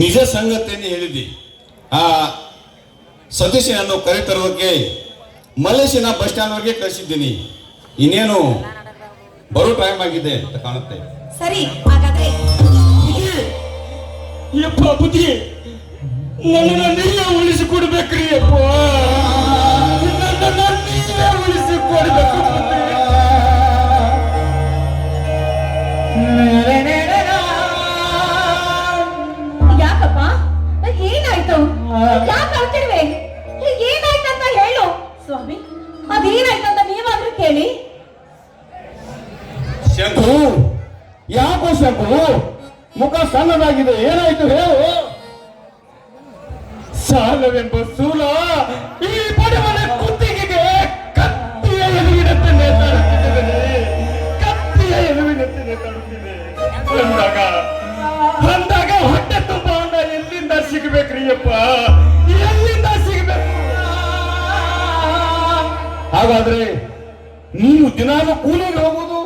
ನಿಜ ಸಂಗತಿಯನ್ನು ಹೇಳಿದ್ದಿ. ಆ ಸತೀಶನನ್ನು ಕರೆತರೋದಕ್ಕೆ ಮಲೇಶಿಯಾ ಬಸ್ ಸ್ಟ್ಯಾಂಡ್ ವರೆಗೆ ಕಳಿಸಿದ್ದೀನಿ. ಇನ್ನೇನು ಬರೋ ಟೈಮ್ ಆಗಿದೆ ಅಂತ ಕಾಣುತ್ತೆ. ಸರಿ, ಹಾಗಾದ್ರೆ ಯಪ್ಪ ಬುದ್ಧಿ, ನನ್ನನ್ನು ನೀವೇ ಉಳಿಸಿಕೊಡ್ಬೇಕ್ರಿ ಅಪ್ಪ, ನನ್ನನ್ನು ನೀವೇ ಉಳಿಸಿಕೊಡ್ಬೇಕು ಬುದ್ಧಿ. ಯಾಕಪ್ಪ, ಏನಾಯ್ತು? ಯಾಕೆ ಅಳ್ತಿರುವೆ? ಏನಾಯ್ತಂತ ಹೇಳು ಸ್ವಾಮಿ. ಅದೇನಾಯ್ತಂತ ನೀವಾದ್ರೂ ಕೇಳಿ. ಶಂಕು, ಯಾಕೋ ಶಂಕು ಮುಖ ಸಣ್ಣದಾಗಿದೆ, ಏನಾಯ್ತು ಹೇಳು. ಸಾಲವೆಂಬ ಸೂಲ ಈ ಬಡವನ ಕುತ್ತಿಗೆಗೆ ಕತ್ತಿಯ ಎಲುವಿನಂತೆ ನೇತಾಡುತ್ತಿದೆ, ಕತ್ತಿಯ ಎಲುವಿನಂತೆ ನೇತಾಡುತ್ತಿದೆ. ಅಂದಾಗ ಹೊಟ್ಟೆ ತುಂಬ ಅನ್ನ ಎಲ್ಲಿಂದ ಸಿಗಬೇಕ್ರಿ ಅಪ್ಪ, ಎಲ್ಲಿಂದ ಸಿಗಬೇಕು? ಹಾಗಾದ್ರೆ ನೀನು ದಿನಾಲು ಕೂಲಿಗೆ ಹೋಗುದು